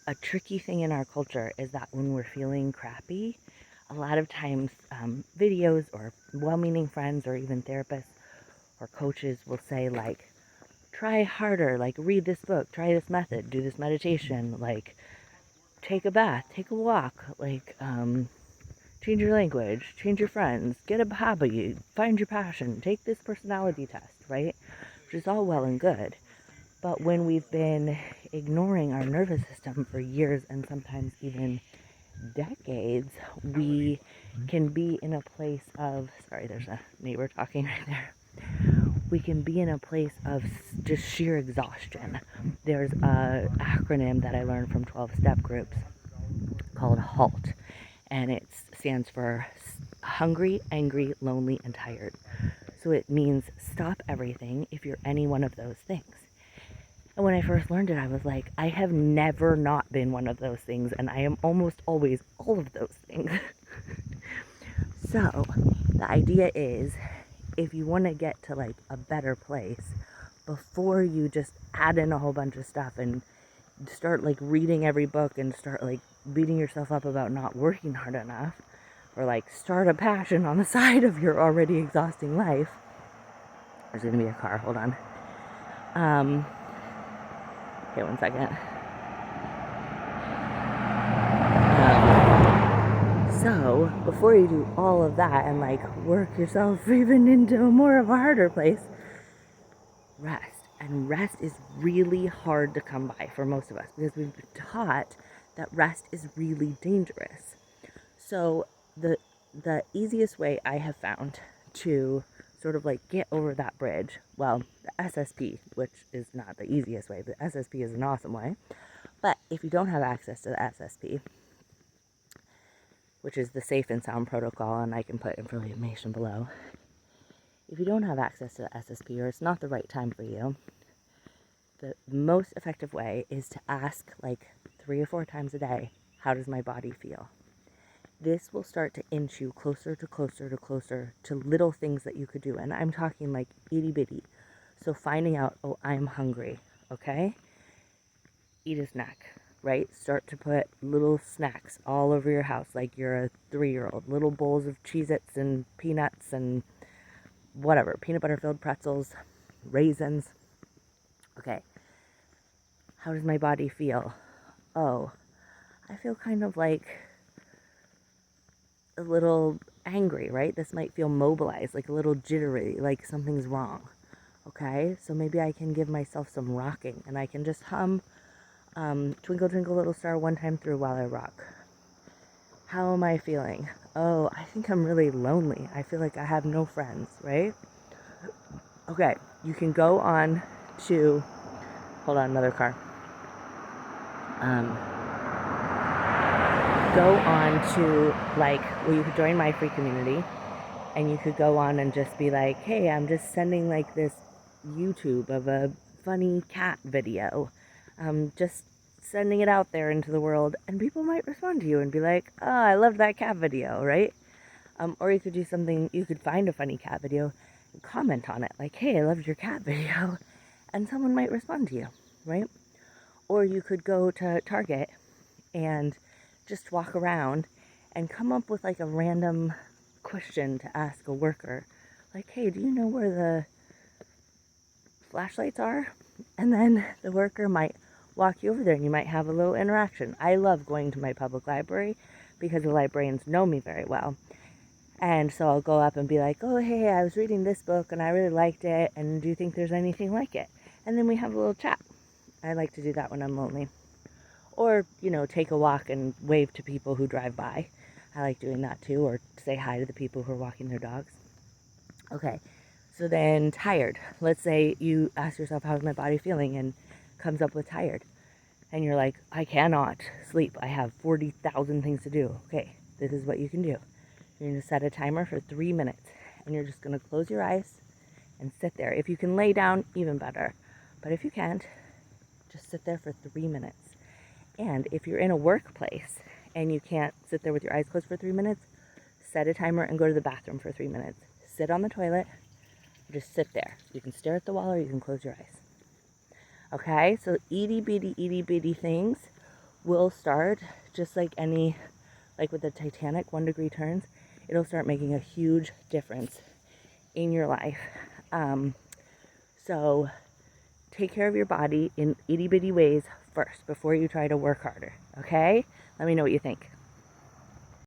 a tricky thing in our culture is that when we're feeling crappy, a lot of times videos or well-meaning friends or even therapists or coaches will say, like, try harder, like, read this book, try this method, do this meditation, like, take a bath, take a walk, like, change your language, change your friends, get a hobby, find your passion, take this personality test, right? Which is all well and good. But when we've been ignoring our nervous system for years and sometimes even decades, we can be in a place of, sorry, there's a neighbor talking right there. We can be in a place of just sheer exhaustion. There's an acronym that I learned from 12-step groups called HALT, and it stands for hungry, angry, lonely, and tired. So it means stop everything if you're any one of those things. And when I first learned it, I was like, I have never not been one of those things, and I am almost always all of those things. So the idea is, if you want to get to like a better place, before you just add in a whole bunch of stuff and start like reading every book and start like beating yourself up about not working hard enough, or like start a passion on the side of your already exhausting life. There's gonna be a car, hold on. Okay, 1 second. So before you do all of that and like work yourself even into more of a harder place, rest. And rest is really hard to come by for most of us because we've been taught that rest is really dangerous. So the easiest way I have found to sort of like get over that bridge, well, the SSP, which is not the easiest way, the SSP is an awesome way, but if you don't have access to the SSP, which is the Safe and Sound Protocol, and I can put information below, if you don't have access to the SSP or it's not the right time for you, the most effective way is to ask like 3 or 4 times a day, how does my body feel? This will start to inch you closer to little things that you could do. And I'm talking like itty bitty. So finding out, oh, I'm hungry, okay? Eat a snack, right? Start to put little snacks all over your house like you're a 3-year-old. Little bowls of Cheez-Its and peanuts and whatever. Peanut butter filled pretzels, raisins. Okay. How does my body feel? Oh, I feel kind of like a little angry, right? This might feel mobilized, like a little jittery, like something's wrong. Okay, so maybe I can give myself some rocking and I can just hum Twinkle Twinkle Little Star one time through while I rock. How am I feeling? Oh, I think I'm really lonely. I feel like I have no friends, right? Okay, you can go on to, hold on, another car. Go on to like, well, you could join my free community and you could go on and just be like, hey, I'm just sending like this YouTube of a funny cat video. Just sending it out there into the world, and people might respond to you and be like, oh, I love that cat video, right? Or you could do something, you could find a funny cat video and comment on it, like, hey, I loved your cat video, and someone might respond to you, right? Or you could go to Target and just walk around and come up with like a random question to ask a worker, like, hey, do you know where the flashlights are? And then the worker might walk you over there and you might have a little interaction. I love going to my public library because the librarians know me very well. And so I'll go up and be like, oh, hey, I was reading this book and I really liked it, and do you think there's anything like it? And then we have a little chat. I like to do that when I'm lonely. Or, you know, take a walk and wave to people who drive by. I like doing that too, or say hi to the people who are walking their dogs. Okay, so then tired. Let's say you ask yourself, how's my body feeling? And comes up with tired. And you're like, I cannot sleep. I have 40,000 things to do. Okay, this is what you can do. You're going to set a timer for 3 minutes. And you're just going to close your eyes and sit there. If you can lay down, even better. But if you can't, just sit there for 3 minutes. And if you're in a workplace and you can't sit there with your eyes closed for 3 minutes, set a timer and go to the bathroom for 3 minutes. Sit on the toilet, just sit there. You can stare at the wall or you can close your eyes. Okay, so itty bitty things will start, just like with the Titanic 1 degree turns, it'll start making a huge difference in your life. So take care of your body in itty bitty ways first before you try to work harder, okay? Let me know what you think.